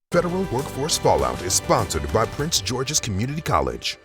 Federal Workforce Fallout is sponsored by Prince George's Community College.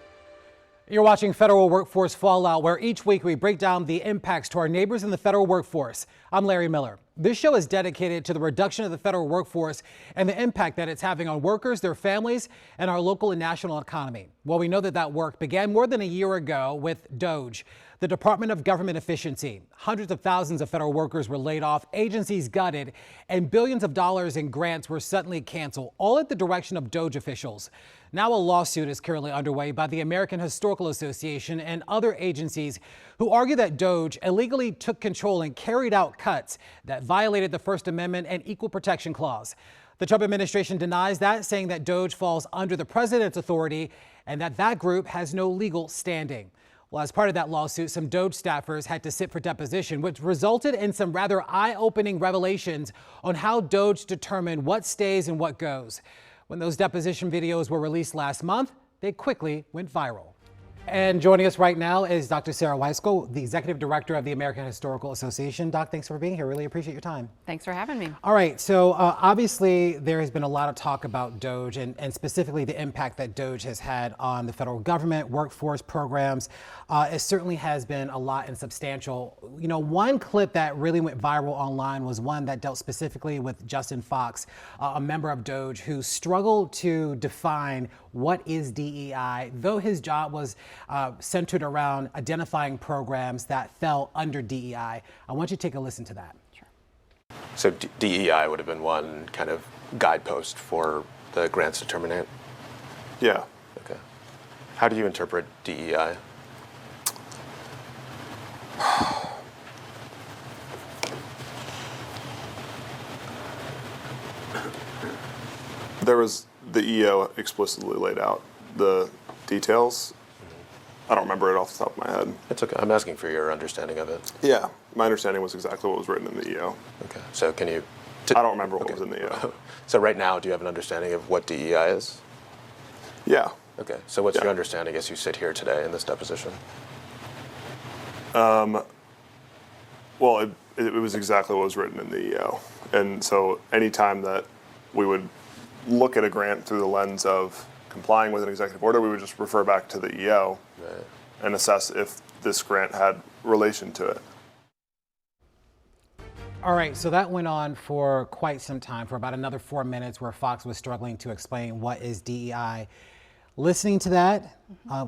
You're watching Federal Workforce Fallout, where each week we break down the impacts to our neighbors in the federal workforce. I'm Larry Miller. This show is dedicated to the reduction of the federal workforce and the impact that it's having on workers, their families, and our local and national economy. Well, we know that work began more than a year ago with DOGE, the Department of Government Efficiency. Hundreds of thousands of federal workers were laid off, agencies gutted, and billions of dollars in grants were suddenly canceled, all at the direction of DOGE officials. Now a lawsuit is currently underway by the American Historical Association and other agencies who argue that DOGE illegally took control and carried out cuts that violated the First Amendment and Equal Protection Clause. The Trump administration denies that, saying that DOGE falls under the president's authority and that group has no legal standing. Well, as part of that lawsuit, some DOGE staffers had to sit for deposition, which resulted in some rather eye-opening revelations on how DOGE determined what stays and what goes. When those deposition videos were released last month, they quickly went viral. And joining us right now is Dr. Sarah Weiskell, the Executive Director of the American Historical Association. Doc, thanks for being here. Really appreciate your time. Thanks for having me. All right, so obviously there has been a lot of talk about DOGE and specifically the impact that DOGE has had on the federal government, workforce programs. It certainly has been a lot and substantial. You know, one clip that really went viral online was one that dealt specifically with Justin Fox, a member of DOGE who struggled to define what is DEI, though his job was centered around identifying programs that fell under DEI. I want you to take a listen to that. Sure. So DEI would have been one kind of guidepost for the grants to terminate? Yeah. Okay. How do you interpret DEI? There was the EO explicitly laid out the details. I don't remember it off the top of my head. It's okay. I'm asking for your understanding of it. Yeah, my understanding was exactly what was written in the EO. Okay. So can you... I don't remember what was in the EO. So right now, do you have an understanding of what DEI is? Yeah. Okay. So what's your understanding as you sit here today in this deposition? Well, it was exactly what was written in the EO. And so anytime that we would look at a grant through the lens of complying with an executive order, we would just refer back to the EO and assess if this grant had relation to it. All right, so that went on for quite some time, for about another 4 minutes, where Fox was struggling to explain what is DEI. Listening to that,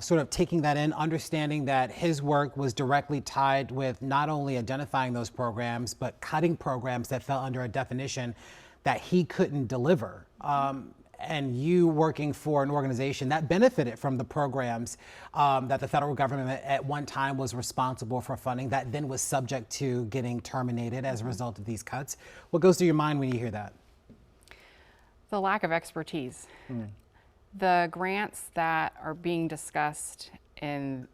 sort of taking that in, understanding that his work was directly tied with not only identifying those programs, but cutting programs that fell under a definition that he couldn't deliver. And you working for an organization that benefited from the programs that the federal government at one time was responsible for funding, that then was subject to getting terminated as a result of these cuts. What goes through your mind when you hear that? The lack of expertise. The grants that are being discussed in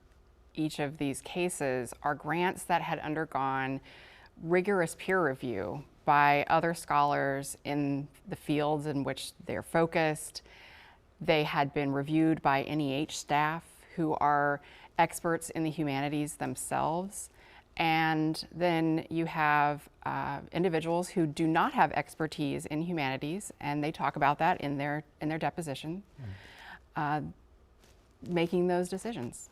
each of these cases are grants that had undergone rigorous peer review by other scholars in the fields in which they're focused. They had been reviewed by NEH staff who are experts in the humanities themselves. And then you have individuals who do not have expertise in humanities, and they talk about that in their deposition, making those decisions.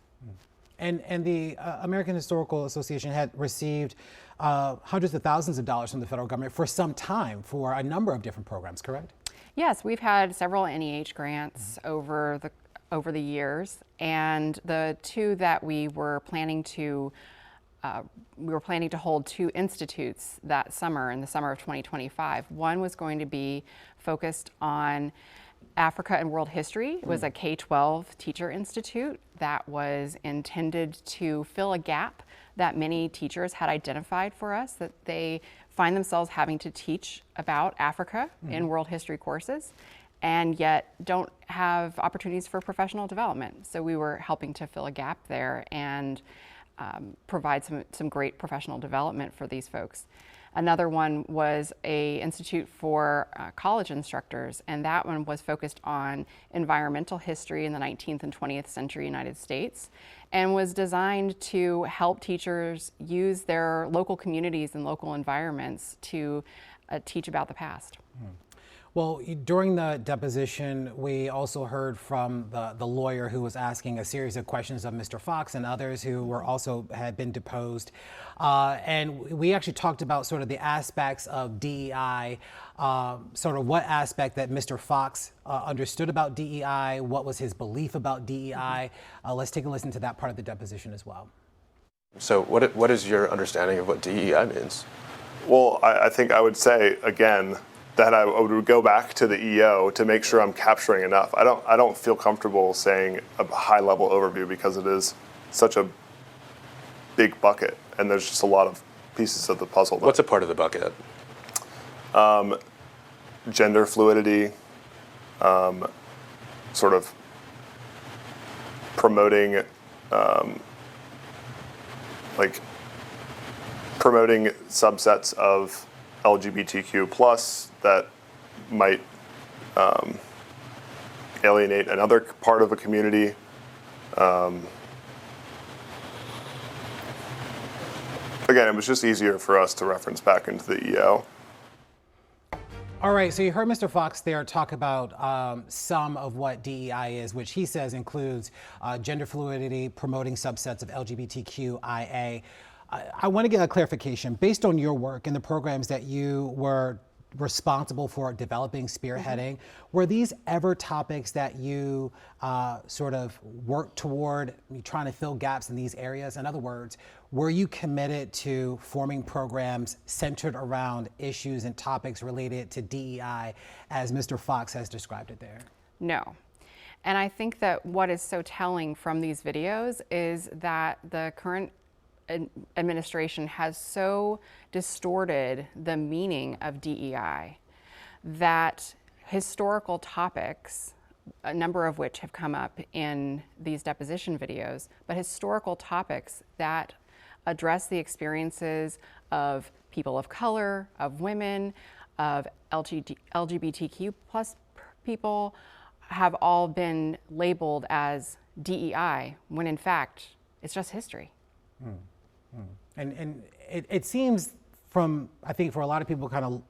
And the American Historical Association had received hundreds of thousands of dollars from the federal government for some time for a number of different programs, correct? Yes, we've had several NEH grants over the years, and the two that we were planning to hold two institutes that summer, in the summer of 2025. One was going to be focused on Africa and world history. It was a K-12 teacher institute that was intended to fill a gap that many teachers had identified for us, that they find themselves having to teach about Africa in world history courses, and yet don't have opportunities for professional development. So we were helping to fill a gap there and provide some great professional development for these folks. Another one was a institute for college instructors, and that one was focused on environmental history in the 19th and 20th century United States, and was designed to help teachers use their local communities and local environments to teach about the past. Well, during the deposition, we also heard from the lawyer who was asking a series of questions of Mr. Fox and others who were also had been deposed. And we actually talked about sort of the aspects of DEI, sort of what aspect that Mr. Fox understood about DEI, what was his belief about DEI. Let's take a listen to that part of the deposition as well. So what is your understanding of what DEI means? Well, I think I would say, again, that I would go back to the EO to make sure I'm capturing enough. I don't feel comfortable saying a high-level overview because it is such a big bucket, and there's just a lot of pieces of the puzzle. What's a part of the bucket? Gender fluidity, sort of promoting, promoting subsets of LGBTQ plus that might alienate another part of a community. Again, it was just easier for us to reference back into the EO. All right, so you heard Mr. Fox there talk about some of what DEI is, which he says includes gender fluidity, promoting subsets of LGBTQIA. I want to get a clarification. Based on your work and the programs that you were responsible for developing, spearheading, were these ever topics that you sort of worked toward, trying to fill gaps in these areas? In other words, were you committed to forming programs centered around issues and topics related to DEI as Mr. Fox has described it there? No. And I think that what is so telling from these videos is that the current administration has so distorted the meaning of DEI that historical topics, a number of which have come up in these deposition videos, but historical topics that address the experiences of people of color, of women, of LGBTQ plus people have all been labeled as DEI, when in fact, it's just history. And it seems from, I think for a lot of people kind of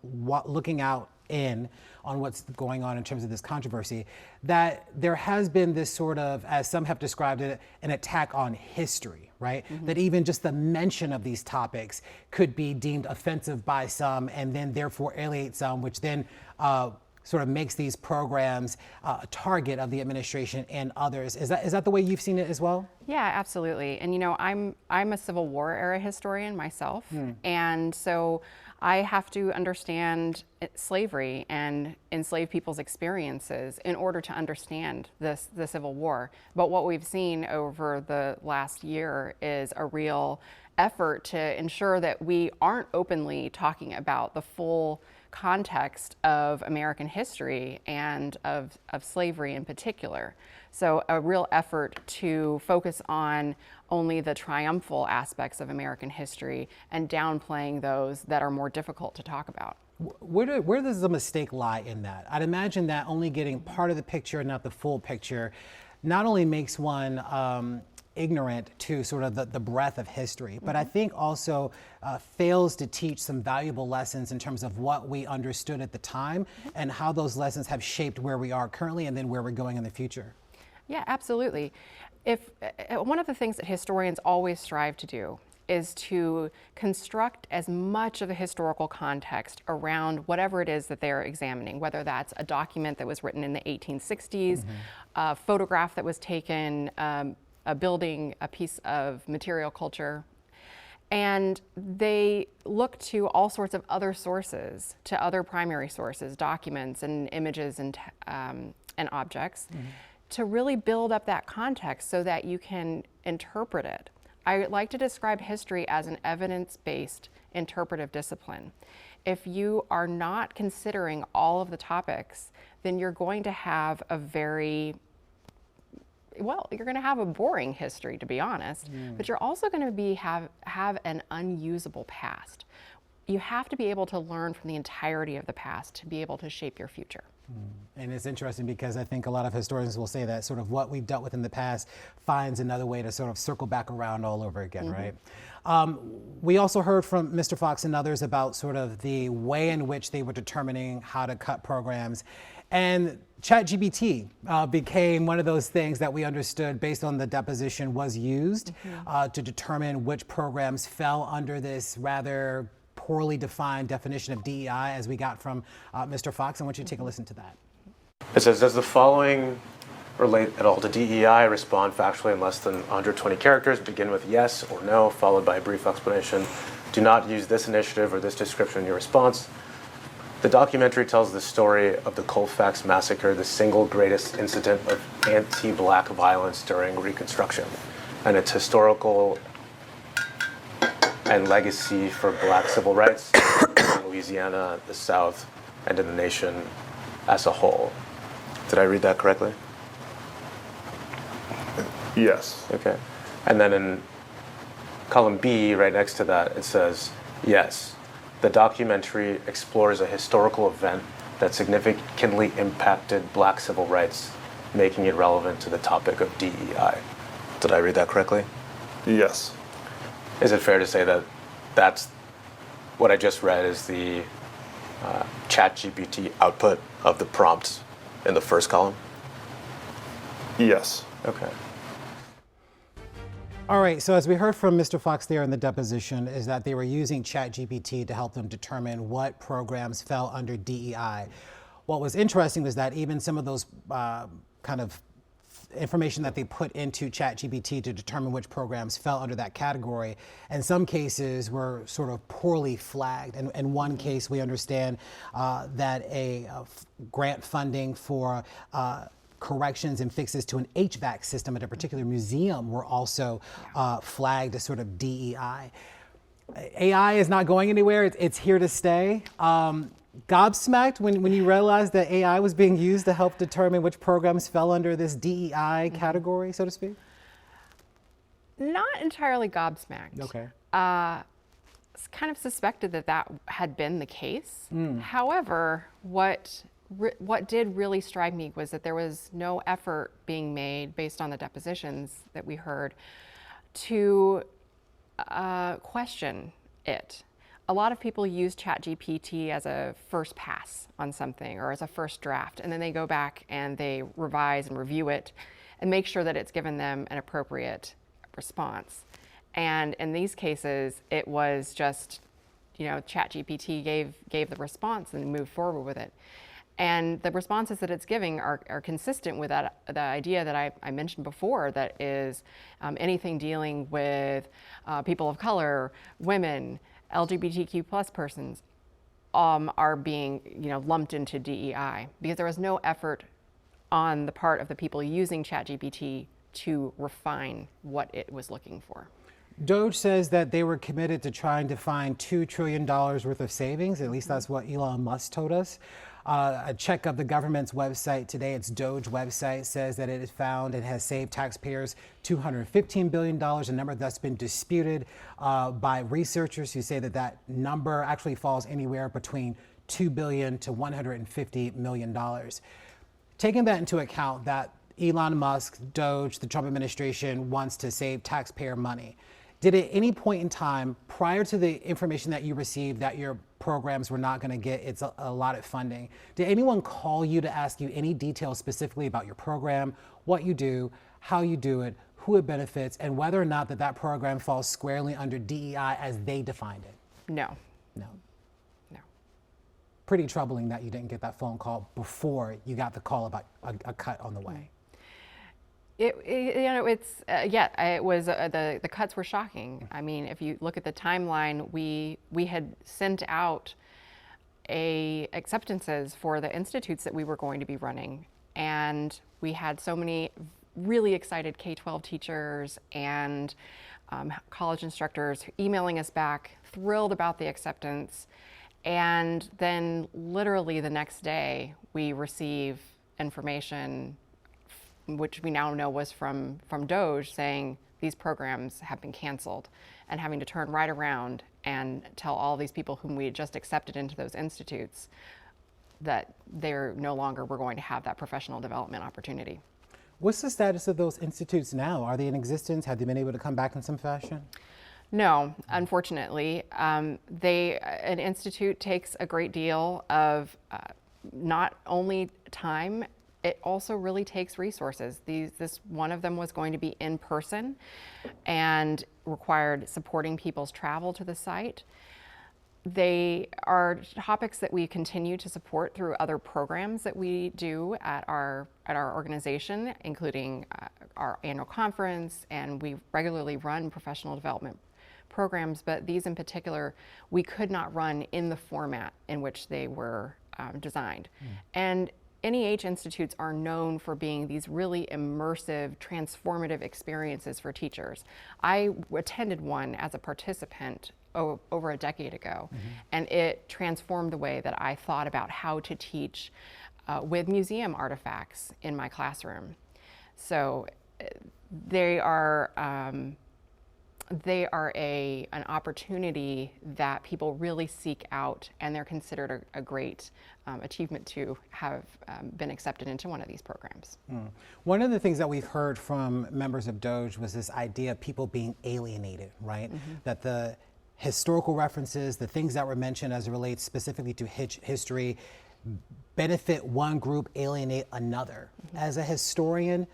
looking out in on what's going on in terms of this controversy, that there has been this sort of, as some have described it, an attack on history, right? That even just the mention of these topics could be deemed offensive by some and then therefore alienate some, which then sort of makes these programs a target of the administration and others. Is that the way you've seen it as well? Yeah, absolutely. And you know, I'm a Civil War era historian myself, and so I have to understand slavery and enslaved people's experiences in order to understand the Civil War. But what we've seen over the last year is a real effort to ensure that we aren't openly talking about the full context of American history and of slavery in particular. So a real effort to focus on only the triumphal aspects of American history and downplaying those that are more difficult to talk about. Where does the mistake lie in that? I'd imagine that only getting part of the picture, not the full picture, not only makes one ignorant to sort of the breadth of history, but I think also fails to teach some valuable lessons in terms of what we understood at the time and how those lessons have shaped where we are currently and then where we're going in the future. Yeah, absolutely. If one of the things that historians always strive to do is to construct as much of the historical context around whatever it is that they're examining, whether that's a document that was written in the 1860s, a photograph that was taken, a building, a piece of material culture. And they look to all sorts of other sources, to other primary sources, documents and images and objects, to really build up that context so that you can interpret it. I like to describe history as an evidence-based interpretive discipline. If you are not considering all of the topics, then you're going to have a you're going to have a boring history, to be honest, but you're also going to have an unusable past. you have to be able to learn from the entirety of the past to be able to shape your future. And it's interesting because I think a lot of historians will say that sort of what we've dealt with in the past finds another way to sort of circle back around all over again, right? We also heard from Mr. Fox and others about sort of the way in which they were determining how to cut programs. And ChatGPT became one of those things that we understood based on the deposition was used to determine which programs fell under this rather poorly defined definition of DEI as we got from Mr. Fox. I want you to take a listen to that. It says, does the following relate at all to DEI? Respond factually in less than 120 characters. Begin with yes or no, followed by a brief explanation. Do not use this initiative or this description in your response. The documentary tells the story of the Colfax Massacre, the single greatest incident of anti-Black violence during Reconstruction, and its historical and legacy for Black civil rights in Louisiana, the South, and in the nation as a whole. Did I read that correctly? Yes. Okay. And then in column B, right next to that, it says, yes, the documentary explores a historical event that significantly impacted Black civil rights, making it relevant to the topic of DEI. Did I read that correctly? Yes. Is it fair to say that that's what I just read is the ChatGPT output of the prompt in the first column? Yes. Okay. All right, so as we heard from Mr. Fox there in the deposition is that they were using ChatGPT to help them determine what programs fell under DEI. What was interesting was that even some of those kind of information that they put into ChatGPT to determine which programs fell under that category, in some cases were sort of poorly flagged. And in one case, we understand that a grant funding for corrections and fixes to an HVAC system at a particular museum were also flagged as sort of DEI. AI is not going anywhere. It's here to stay. Gobsmacked when you realized that AI was being used to help determine which programs fell under this DEI category, so to speak? Not entirely gobsmacked. Okay. Kind of suspected that that had been the case. However, what did really strike me was that there was no effort being made based on the depositions that we heard to question it. A lot of people use ChatGPT as a first pass on something or as a first draft, and then they go back and they revise and review it and make sure that it's given them an appropriate response. And in these cases, it was just, ChatGPT gave the response and moved forward with it. And the responses that it's giving are consistent with the idea that I mentioned before, that is anything dealing with people of color, women, LGBTQ plus persons are being lumped into DEI because there was no effort on the part of the people using ChatGPT to refine what it was looking for. DOGE says that they were committed to trying to find $2 trillion worth of savings. At least that's what Elon Musk told us. A check of the government's website today, its DOGE website, says that it has found and has saved taxpayers $215 billion, a number that's been disputed by researchers who say that that number actually falls anywhere between $2 billion to $150 million. Taking that into account, that Elon Musk, DOGE, the Trump administration wants to save taxpayer money. Did at any point in time, prior to the information that you received that your programs were not going to get its allotted funding, did anyone call you to ask you any details specifically about your program, what you do, how you do it, who it benefits, and whether or not that program falls squarely under DEI as they defined it? No. No. No. Pretty troubling that you didn't get that phone call before you got the call about a cut on the way. It was the cuts were shocking. I mean, if you look at the timeline, we had sent out acceptances for the institutes that we were going to be running, and we had so many really excited K-12 teachers and college instructors emailing us back, thrilled about the acceptance, and then literally the next day we receive information which we now know was from DOGE saying these programs have been canceled and having to turn right around and tell all these people whom we had just accepted into those institutes that they're no longer were going to have that professional development opportunity. What's the status of those institutes now? Are they in existence? Have they been able to come back in some fashion? No, unfortunately. An institute takes a great deal of not only time, it also really takes resources. This one of them was going to be in person and required supporting people's travel to the site. They are topics that we continue to support through other programs that we do at our organization, including our annual conference, and we regularly run professional development programs, but these in particular, we could not run in the format in which they were designed. And NEH institutes are known for being these really immersive, transformative experiences for teachers. I attended one as a participant over a decade ago, and it transformed the way that I thought about how to teach with museum artifacts in my classroom. So they are an opportunity that people really seek out, and they're considered a great achievement to have been accepted into one of these programs. One of the things that we've heard from members of DOGE was this idea of people being alienated, right? That the historical references, the things that were mentioned as it relates specifically to history, benefit one group, alienate another. As a historian,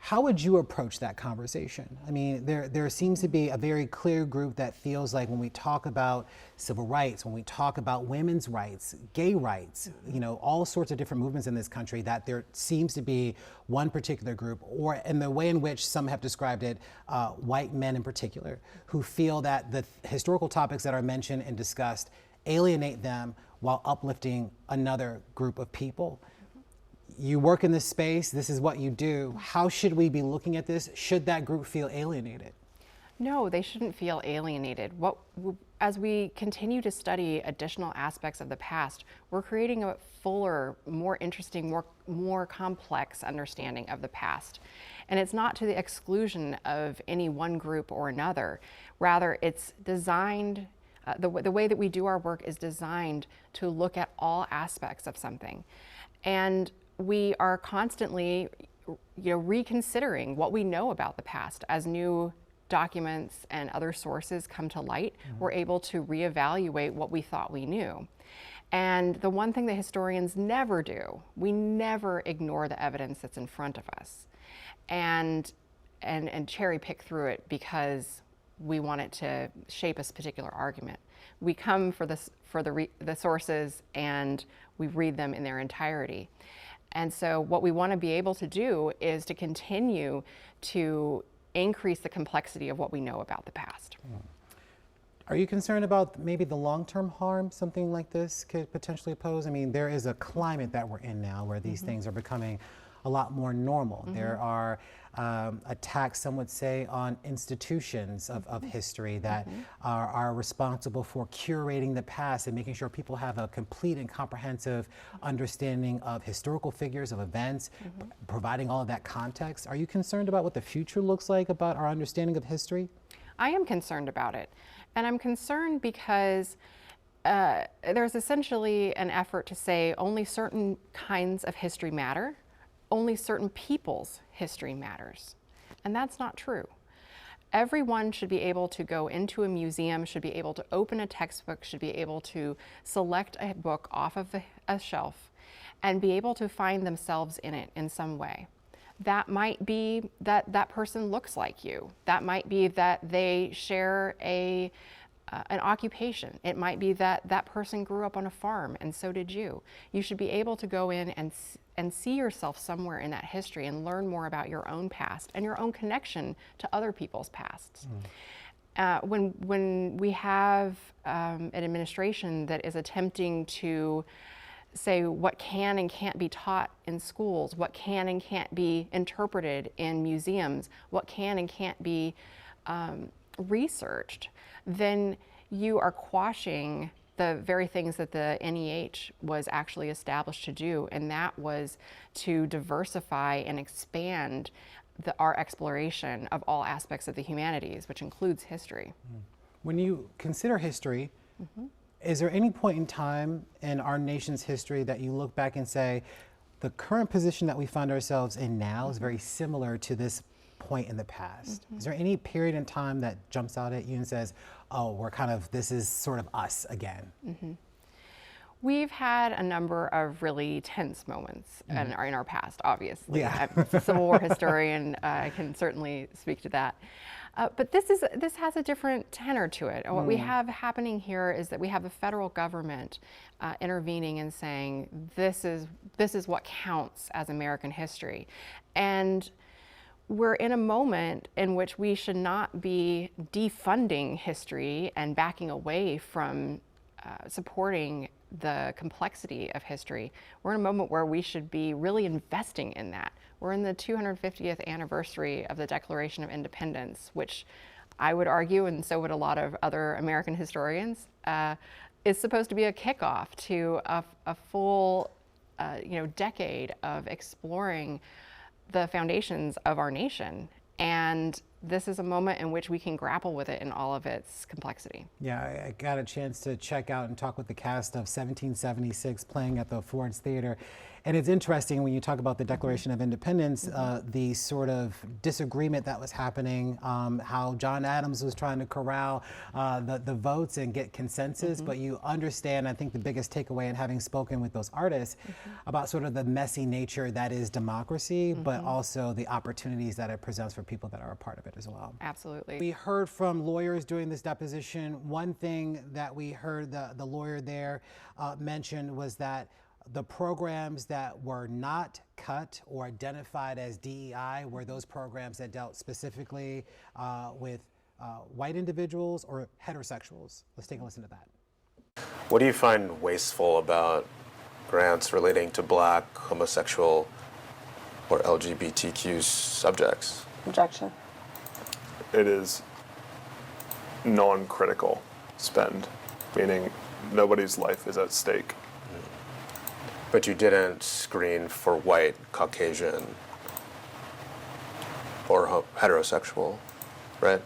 how would you approach that conversation? I mean, there seems to be a very clear group that feels like when we talk about civil rights, when we talk about women's rights, gay rights, you know, all sorts of different movements in this country, that there seems to be one particular group, or in the way in which some have described it, white men in particular, who feel that the historical topics that are mentioned and discussed alienate them while uplifting another group of people. You work in this space, this is what you do. How should we be looking at this? Should that group feel alienated? No, they shouldn't feel alienated. As we continue to study additional aspects of the past, we're creating a fuller, more interesting, more complex understanding of the past. And it's not to the exclusion of any one group or another. Rather, it's designed, the way that we do our work is designed to look at all aspects of something. And we are constantly, reconsidering what we know about the past as new documents and other sources come to light. We're able to reevaluate what we thought we knew. And the one thing that historians never do, we never ignore the evidence that's in front of us, and cherry pick through it because we want it to shape a particular argument. We come for the sources and we read them in their entirety. And so what we want to be able to do is to continue to increase the complexity of what we know about the past. Are you concerned about maybe the long-term harm something like this could potentially pose? I mean, there is a climate that we're in now where these things are becoming a lot more normal. There are attacks, some would say, on institutions of history that are responsible for curating the past and making sure people have a complete and comprehensive understanding of historical figures, of events, providing all of that context. Are you concerned about what the future looks like about our understanding of history? I am concerned about it. And I'm concerned because there's essentially an effort to say only certain kinds of history matter. Only certain people's history matters. And that's not true. Everyone should be able to go into a museum, should be able to open a textbook, should be able to select a book off of a shelf and be able to find themselves in it in some way. That might be that that person looks like you. That might be that they share an occupation. It might be that that person grew up on a farm and so did you. You should be able to go in and see yourself somewhere in that history and learn more about your own past and your own connection to other people's pasts. When we have an administration that is attempting to say what can and can't be taught in schools, what can and can't be interpreted in museums, what can and can't be researched, then you are quashing the very things that the NEH was actually established to do, and that was to diversify and expand our exploration of all aspects of the humanities, which includes history. When you consider history, is there any point in time in our nation's history that you look back and say, the current position that we find ourselves in now is very similar to this point in the past? Is there any period in time that jumps out at you and says, oh, this is sort of us again? We've had a number of really tense moments in our past, obviously. Yeah. I'm a Civil War historian, I can certainly speak to that. But this has a different tenor to it. And what we have happening here is that we have the federal government intervening and saying, this is what counts as American history. And we're in a moment in which we should not be defunding history and backing away from supporting the complexity of history. We're in a moment where we should be really investing in that. We're in the 250th anniversary of the Declaration of Independence, which I would argue, and so would a lot of other American historians, is supposed to be a kickoff to a full decade of exploring the foundations of our nation. And this is a moment in which we can grapple with it in all of its complexity. Yeah, I got a chance to check out and talk with the cast of 1776 playing at the Ford's Theater. And it's interesting when you talk about the Declaration of Independence, the sort of disagreement that was happening, how John Adams was trying to corral the votes and get consensus, but you understand, I think the biggest takeaway in having spoken with those artists about sort of the messy nature that is democracy, but also the opportunities that it presents for people that are a part of it as well. Absolutely. We heard from lawyers during this deposition. One thing that we heard the lawyer there mention was that the programs that were not cut or identified as DEI were those programs that dealt specifically with white individuals or heterosexuals. Let's take a listen to that. What do you find wasteful about grants relating to Black, homosexual, or LGBTQ subjects? Objection. It is non-critical spend, meaning nobody's life is at stake. But you didn't screen for white, Caucasian, or heterosexual, right?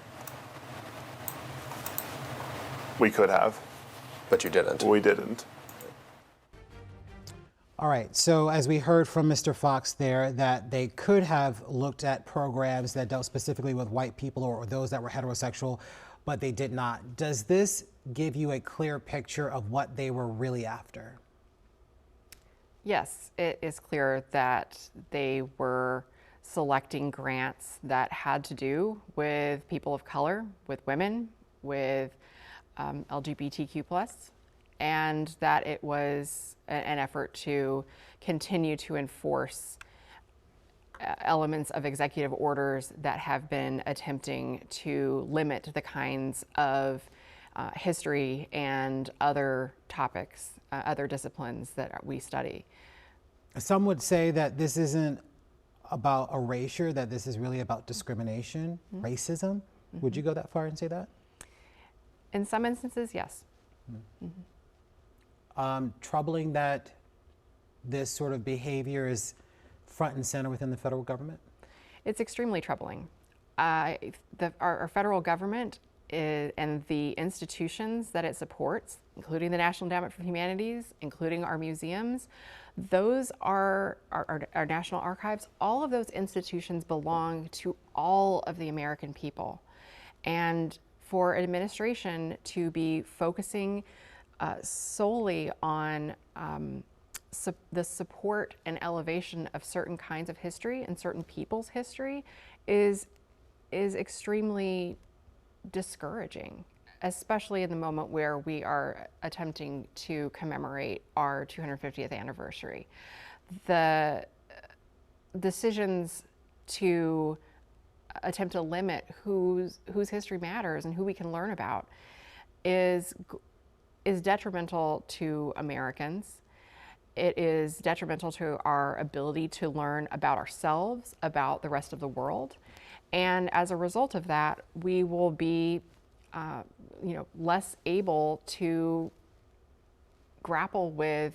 We could have. But you didn't. We didn't. All right, so as we heard from Mr. Fox there, that they could have looked at programs that dealt specifically with white people or those that were heterosexual, but they did not. Does this give you a clear picture of what they were really after? Yes, it is clear that they were selecting grants that had to do with people of color, with women, with LGBTQ+, and that it was an effort to continue to enforce elements of executive orders that have been attempting to limit the kinds of history and other topics, other disciplines that we study. Some would say that this isn't about erasure, that this is really about discrimination, racism. Would you go that far and say that? In some instances, yes. Troubling that this sort of behavior is front and center within the federal government? It's extremely troubling. Our federal government and the institutions that it supports, including the National Endowment for Humanities, including our museums, those are our national archives. All of those institutions belong to all of the American people. And for administration to be focusing solely on the support and elevation of certain kinds of history and certain people's history is extremely discouraging, especially in the moment where we are attempting to commemorate our 250th anniversary. The decisions to attempt to limit whose history matters and who we can learn about is detrimental to Americans. It is detrimental to our ability to learn about ourselves, about the rest of the world. And as a result of that, we will be less able to grapple with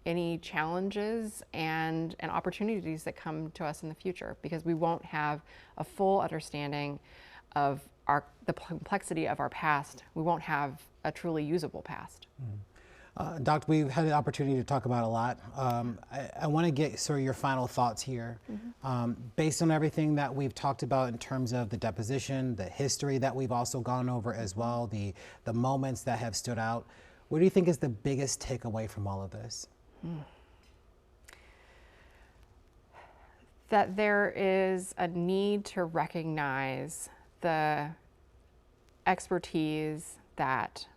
any challenges and opportunities that come to us in the future, because we won't have a full understanding of the complexity of our past, we won't have a truly usable past. Doctor, we've had the opportunity to talk about a lot. I want to get sort of your final thoughts here. Based on everything that we've talked about in terms of the deposition, the history that we've also gone over as well, the moments that have stood out, what do you think is the biggest takeaway from all of this? That there is a need to recognize the expertise that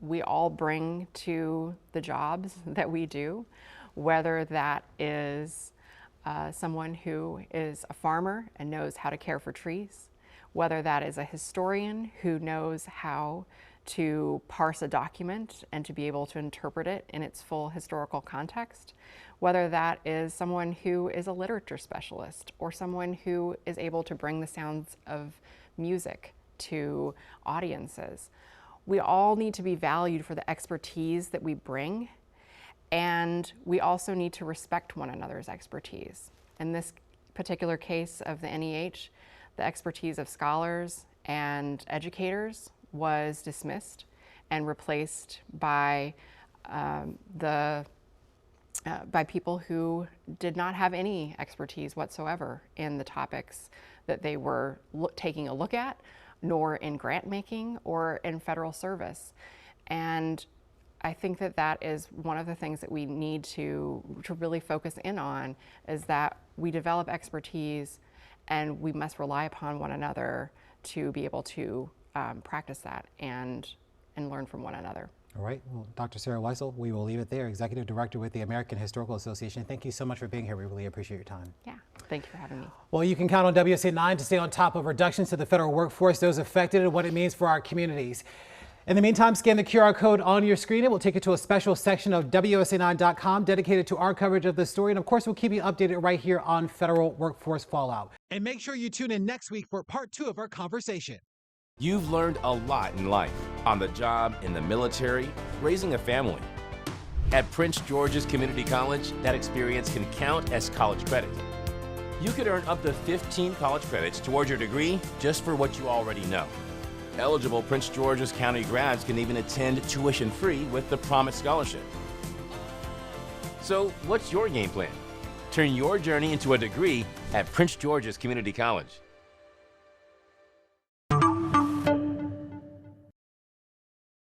we all bring to the jobs that we do, whether that is someone who is a farmer and knows how to care for trees, whether that is a historian who knows how to parse a document and to be able to interpret it in its full historical context, whether that is someone who is a literature specialist or someone who is able to bring the sounds of music to audiences. We all need to be valued for the expertise that we bring, and we also need to respect one another's expertise. In this particular case of the NEH, the expertise of scholars and educators was dismissed and replaced by by people who did not have any expertise whatsoever in the topics that they were taking a look at, nor in grant making or in federal service. And I think that that is one of the things that we need to really focus in on, is that we develop expertise and we must rely upon one another to be able to practice that and learn from one another. All right, well, Dr. Sarah Weissel, we will leave it there, Executive Director with the American Historical Association. Thank you so much for being here. We really appreciate your time. Yeah, thank you for having me. Well, you can count on WSA 9 to stay on top of reductions to the federal workforce, those affected, and what it means for our communities. In the meantime, scan the QR code on your screen. It will take you to a special section of WSA9.com dedicated to our coverage of the story. And of course, we'll keep you updated right here on federal workforce fallout. And make sure you tune in next week for part 2 of our conversation. You've learned a lot in life, on the job, in the military, raising a family. At Prince George's Community College, that experience can count as college credit. You could earn up to 15 college credits towards your degree just for what you already know. Eligible Prince George's County grads can even attend tuition-free with the Promise Scholarship. So what's your game plan? Turn your journey into a degree at Prince George's Community College.